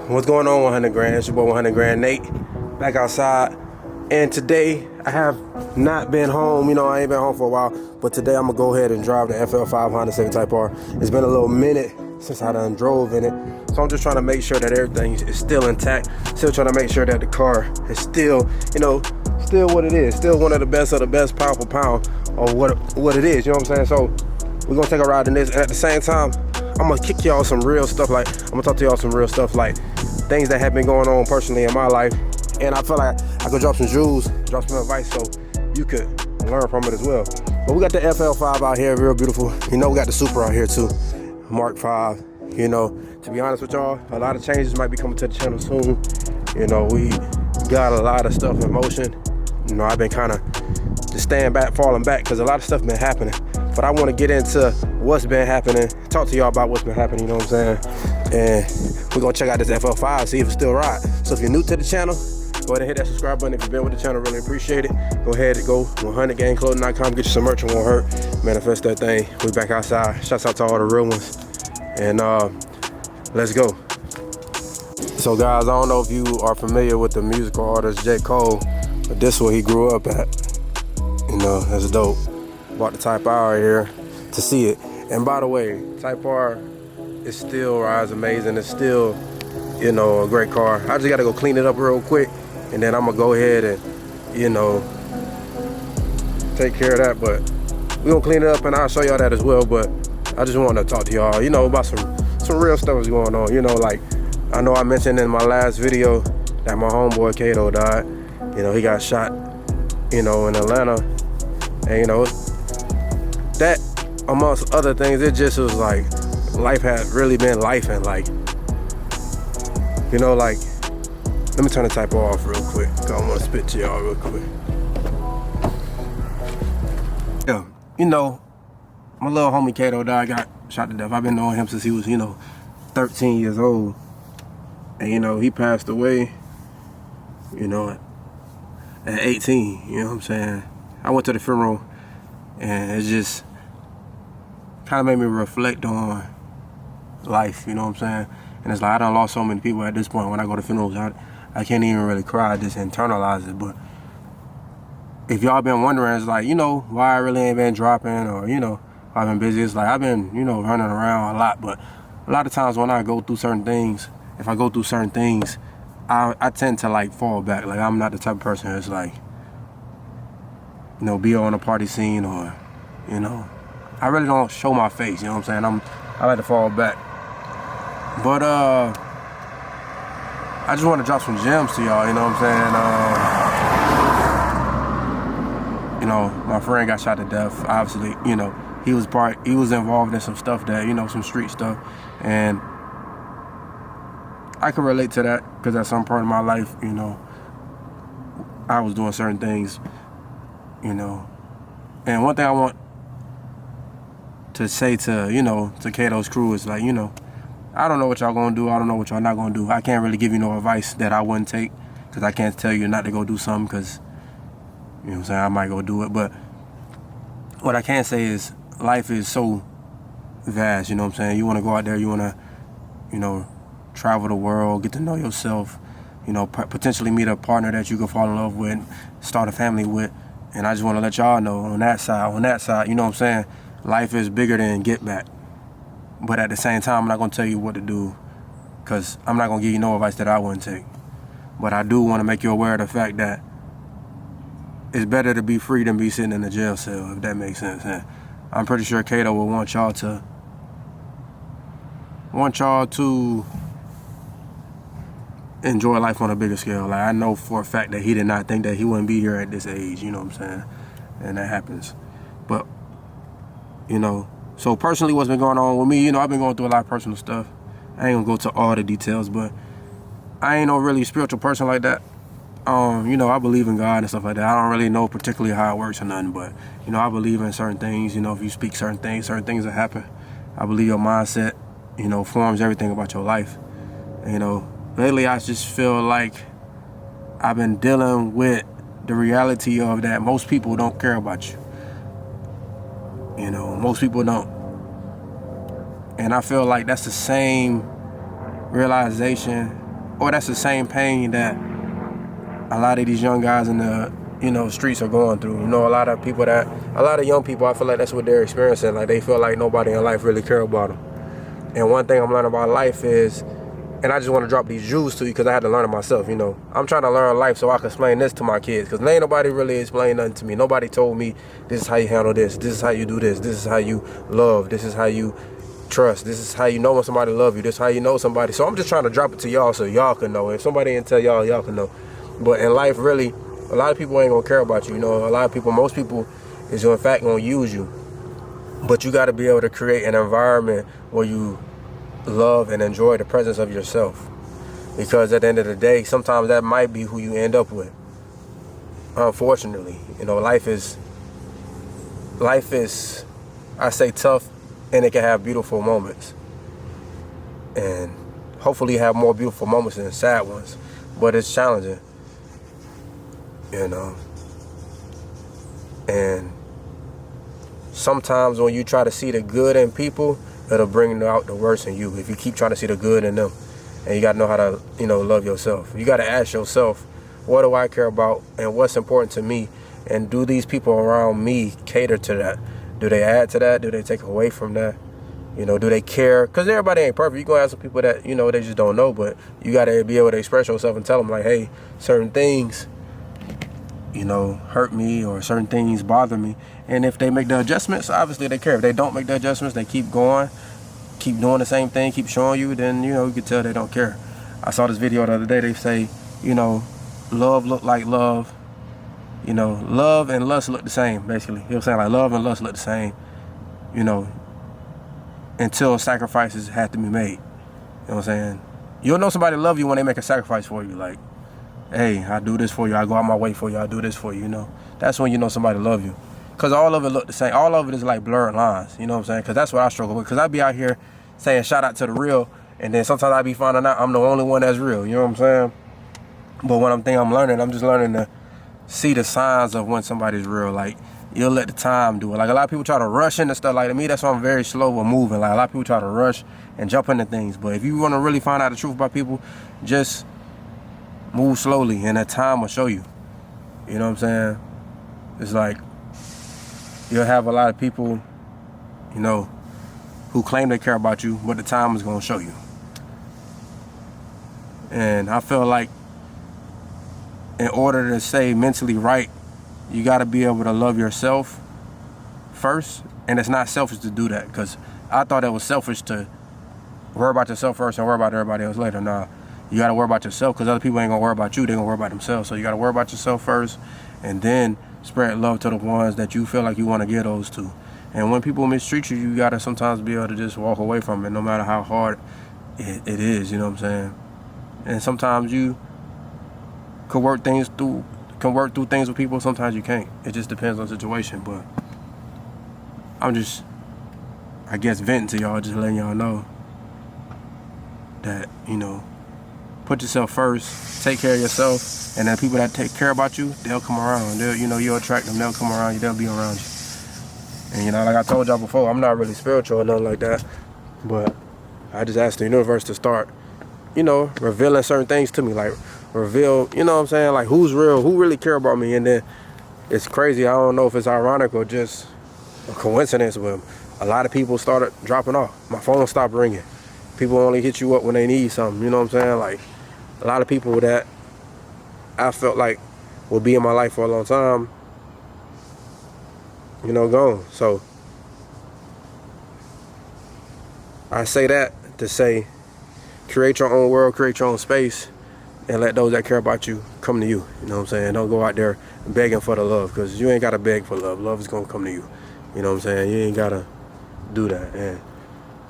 What's going on, 100 Grand? It's your boy 100 Grand Nate, back outside. And today, I have not been home. I ain't been home for a while. But today, I'm going to go ahead and drive the FL5 Honda Civic Type R. It's been a little minute since I done drove in it. So I'm just trying to make sure that everything is still intact. Still trying to make sure that the car is still, still what it is. Still one of the best pound for pound of what it is. You know what I'm saying? So we're going to take a ride in this. And at the same time, I'm going to kick y'all some real stuff. I'm going to talk to y'all some real stuff, like things that have been going on personally in my life. And I feel like I could drop some jewels, drop some advice so you could learn from it as well. But we got the FL5 out here, real beautiful. We got the Super out here too, Mark 5. To be honest with y'all, a lot of changes might be coming to the channel soon. We got a lot of stuff in motion. I've been kind of just staying back, falling back, because a lot of stuff been happening. But I want to get into what's been happening, talk to y'all about what's been happening, you know what I'm saying? And we're going to check out this FL5, see if it's still right. So if you're new to the channel, go ahead and hit that subscribe button. If you've been with the channel, really appreciate it. Go ahead and go 100gameclothing.com, get you some merch, it won't hurt. Manifest that thing. We back outside. Shouts out to all the real ones. And let's go. So guys, I don't know if you are familiar with the musical artist J. Cole, but this is where he grew up at. That's dope. Bought the Type R here to see it. And by the way, Type R is still rides amazing. It's still, a great car. I just gotta go clean it up real quick, and then I'm gonna go ahead and, take care of that. But we're gonna clean it up, and I'll show y'all that as well. But I just wanted to talk to y'all, about some real stuff is going on. Like I know I mentioned in my last video that my homeboy Kato died. He got shot, in Atlanta. And that amongst other things, it just was like life had really been life, and let me turn the Type R off real quick, cause I want to spit to y'all real quick. Yeah, my little homie Kato died, got shot to death. I've been knowing him since he was, 13 years old. And, he passed away, at 18, you know what I'm saying? I went to the funeral, and it just kind of made me reflect on life, you know what I'm saying? And it's like I done lost so many people at this point. When I go to funerals, I can't even really cry, I just internalize it. But if y'all been wondering, it's like, why I really ain't been dropping, or, I've been busy. It's like I've been, running around a lot. But a lot of times when I go through certain things, if I go through certain things, I tend to fall back. Like I'm not the type of person that's like, be on a party scene, or, I really don't show my face, you know what I'm saying? I like to fall back. But I just want to drop some gems to y'all, you know what I'm saying? My friend got shot to death. Obviously, he was involved in some stuff that, some street stuff, and I can relate to that because at some part of my life, I was doing certain things, and one thing I want to say to, to Kato's crew is like, I don't know what y'all gonna do. I don't know what y'all not gonna do. I can't really give you no advice that I wouldn't take, because I can't tell you not to go do something, because, I might go do it. But what I can say is life is so vast, you want to go out there, you want to, travel the world, get to know yourself, potentially meet a partner that you can fall in love with, start a family with. And I just want to let y'all know on that side, life is bigger than get back. But at the same time, I'm not going to tell you what to do, because I'm not going to give you no advice that I wouldn't take. But I do want to make you aware of the fact that it's better to be free than be sitting in a jail cell, if that makes sense. And I'm pretty sure Kato will want y'all to enjoy life on a bigger scale. Like I know for a fact that he did not think that he wouldn't be here at this age, you know what I'm saying? And that happens. But, so personally what's been going on with me, I've been going through a lot of personal stuff. I ain't gonna go to all the details, but I ain't no really spiritual person like that. I believe in God and stuff like that. I don't really know particularly how it works or nothing, but, I believe in certain things. If you speak certain things will happen. I believe your mindset, forms everything about your life. Lately I just feel like I've been dealing with the reality of that most people don't care about you. Most people don't. And I feel like that's the same realization or that's the same pain that a lot of these young guys in the, you know, streets are going through. You know, a lot of young people, I feel like that's what they're experiencing. Like, they feel like nobody in life really care about them. And one thing I'm learning about life is, and I just want to drop these jewels to you because I had to learn it myself, you know. I'm trying to learn life so I can explain this to my kids, because ain't nobody really explained nothing to me. Nobody told me, this is how you handle this is how you do this is how you love, this is how you trust, this is how you know when somebody love you, this is how you know somebody. So I'm just trying to drop it to y'all so y'all can know. If somebody didn't tell y'all, y'all can know. But in life, really, a lot of people ain't gonna care about you. You know, a lot of people, most people is in fact gonna use you. But you gotta be able to create an environment where you love and enjoy the presence of yourself. Because at the end of the day, sometimes that might be who you end up with. Unfortunately, you know, life is, I say, tough, and it can have beautiful moments. And hopefully have more beautiful moments than sad ones. But it's challenging, you know. And sometimes when you try to see the good in people, it'll bring out the worst in you if you keep trying to see the good in them. And you got to know how to, you know, love yourself. You got to ask yourself, what do I care about and what's important to me? And do these people around me cater to that? Do they add to that? Do they take away from that? You know, do they care? Because everybody ain't perfect. You're going to have some people that, you know, they just don't know. But you got to be able to express yourself and tell them, like, hey, certain things, you know, hurt me, or certain things bother me. And if they make the adjustments, obviously they care. If they don't make the adjustments, they keep going, keep doing the same thing, keep showing you, then, you know, you can tell they don't care. I saw this video the other day. They say, you know, love look like love. You know, love and lust look the same, basically. He was saying, like, love and lust look the same, you know, until sacrifices have to be made. You know what I'm saying? You'll know somebody love you when they make a sacrifice for you. Like, hey, I do this for you. I go out my way for you. I do this for you, you know. That's when you know somebody love you. Because all of it look the same. All of it is like blurred lines. You know what I'm saying? Because that's what I struggle with. Because I be out here saying shout out to the real. And then sometimes I be finding out I'm the only one that's real. You know what I'm saying? But one thing I'm learning, I'm just learning to see the signs of when somebody's real. Like, you'll let the time do it. Like, a lot of people try to rush into stuff. Like, to me, that's why I'm very slow with moving. Like, a lot of people try to rush and jump into things. But if you want to really find out the truth about people, just move slowly, and that time will show you. You know what I'm saying? It's like, you'll have a lot of people, you know, who claim they care about you, but the time is going to show you. And I feel like in order to stay mentally right, you got to be able to love yourself first. And it's not selfish to do that, because I thought it was selfish to worry about yourself first and worry about everybody else later. Nah, you got to worry about yourself, because other people ain't going to worry about you. They're going to worry about themselves. So you got to worry about yourself first, and then spread love to the ones that you feel like you want to give those to. And when people mistreat you, you got to sometimes be able to just walk away from it, no matter how hard it is, you know what I'm saying? And sometimes you can work through things with people, sometimes you can't. It just depends on the situation. But I'm just, I guess, venting to y'all, just letting y'all know that, you know, put yourself first, take care of yourself, and then people that take care about you, they'll come around. They'll, you know, you'll attract them, they'll come around you, they'll be around you. And, you know, like I told y'all before, I'm not really spiritual or nothing like that, but I just asked the universe to start, you know, revealing certain things to me. Like, reveal, you know what I'm saying, like, who's real, who really care about me. And then it's crazy, I don't know if it's ironic or just a coincidence, but a lot of people started dropping off. My phone stopped ringing. People only hit you up when they need something, you know what I'm saying? Like, a lot of people that I felt like would be in my life for a long time, you know, gone. So I say that to say, create your own world, create your own space, and let those that care about you come to you. You know what I'm saying? Don't go out there begging for the love, because you ain't got to beg for love. Love is going to come to you. You know what I'm saying? You ain't got to do that. And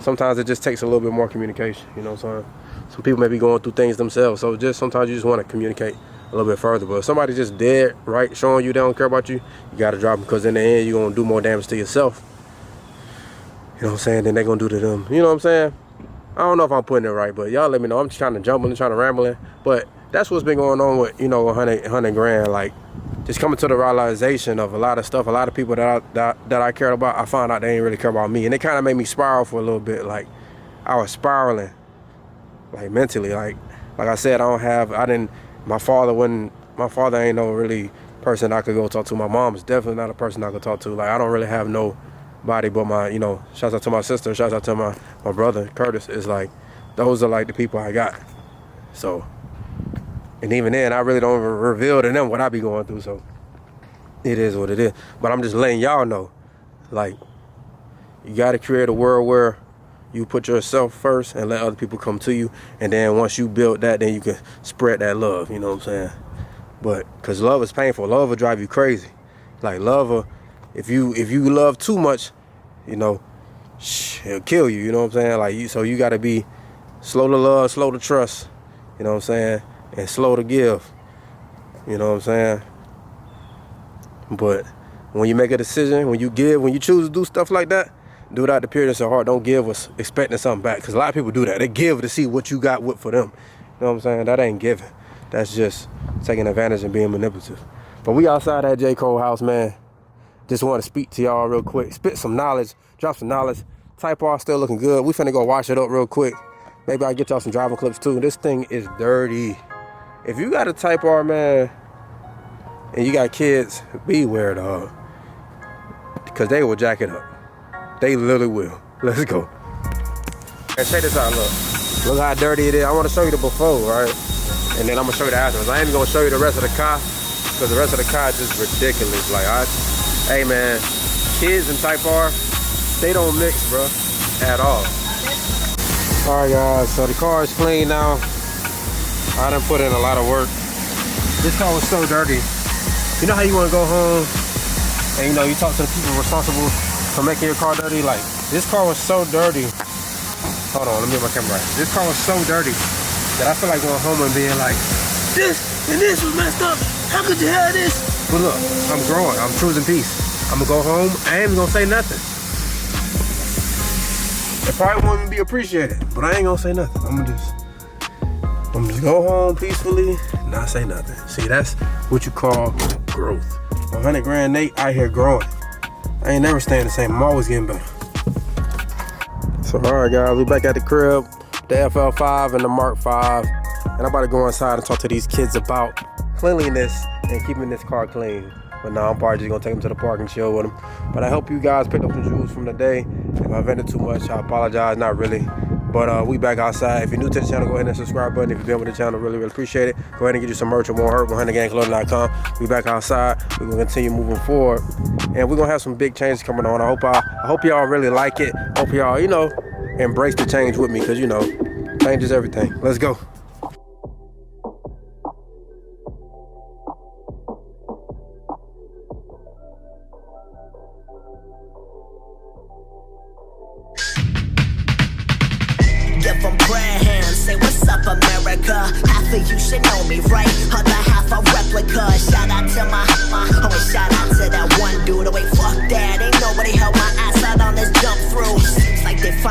sometimes it just takes a little bit more communication. You know what I'm saying? Some people may be going through things themselves. So just sometimes you just want to communicate a little bit further. But if somebody just dead right, showing you they don't care about you, you got to drop them, because in the end, you're going to do more damage to yourself. You know what I'm saying? Then they're going to do to them. You know what I'm saying? I don't know if I'm putting it right, but y'all let me know. I'm just trying to jump and trying to ramble. But that's what's been going on with, you know, 100 grand. Like, just coming to the realization of a lot of stuff. A lot of people that I cared about, I found out they ain't really care about me. And it kind of made me spiral for a little bit. Like, I was spiraling, like, mentally. Like, Like I said, my father ain't no really person I could go talk to. My mom is definitely not a person I could talk to. Like, I don't really have nobody but my, shouts out to my sister, shouts out to my brother, Curtis. It's like, those are like the people I got. So, and even then, I really don't reveal to them what I be going through, so it is what it is. But I'm just letting y'all know, like, you gotta create a world where you put yourself first and let other people come to you. And then once you build that, then you can spread that love, you know what I'm saying? But, cause love is painful. Love will drive you crazy. Like, if you love too much, it'll kill you, you know what I'm saying? Like, so you gotta be slow to love, slow to trust, you know what I'm saying? And slow to give, you know what I'm saying? But when you make a decision, when you choose to do stuff like that, do it out the pureness of heart. Don't give us expecting something back. Because a lot of people do that. They give to see what you got for them. You know what I'm saying? That ain't giving. That's just taking advantage and being manipulative. But we outside that J. Cole house, man. Just want to speak to y'all real quick. Spit some knowledge. Drop some knowledge. Type R still looking good. We finna go wash it up real quick. Maybe I'll get y'all some driving clips too. This thing is dirty. If you got a Type R, man, and you got kids, beware, dog. Because they will jack it up. They literally will. Let's go. Hey, check this out, look. Look how dirty it is. I want to show you the before, right? And then I'm going to show you the afterwards. I ain't going to show you the rest of the car, because the rest of the car is just ridiculous. Like, hey, man, kids and Type R, they don't mix, bro, at all. All right, guys, so the car is clean now. I done put in a lot of work. This car was so dirty. You know how you want to go home and, you talk to the people responsible for making your car dirty? Like, this car was so dirty. Hold on, let me get my camera right. This car was so dirty that I feel like going home and being like, this and this was messed up. How could you have this? But look, I'm growing. I'm choosing peace. I'm going to go home. I ain't going to say nothing. It probably won't even be appreciated, but I ain't going to say nothing. I'm gonna just go home peacefully and not say nothing. See, that's what you call growth. 100 grand Nate out here growing. I ain't never staying the same. I'm always getting better. So, all right, guys, we back at the crib. The FL5 and the Mark 5. And I'm about to go inside and talk to these kids about cleanliness and keeping this car clean. But now I'm probably just going to take them to the park and chill with them. But I hope you guys picked up some jewels from the day. If I vented too much, I apologize. Not really. But we back outside. If you're new to the channel, go ahead and subscribe button. If you've been with the channel, really, really appreciate it. Go ahead and get you some merch or more hurt, 100gangclothing.com. We back outside. We're going to continue moving forward. And we're going to have some big changes coming on. I hope y'all really like it. Hope y'all, embrace the change with me. Because, change is everything. Let's go. Give them prayer hands, say what's up America. Half of you should know me, right? Other half a replica. Shout out to my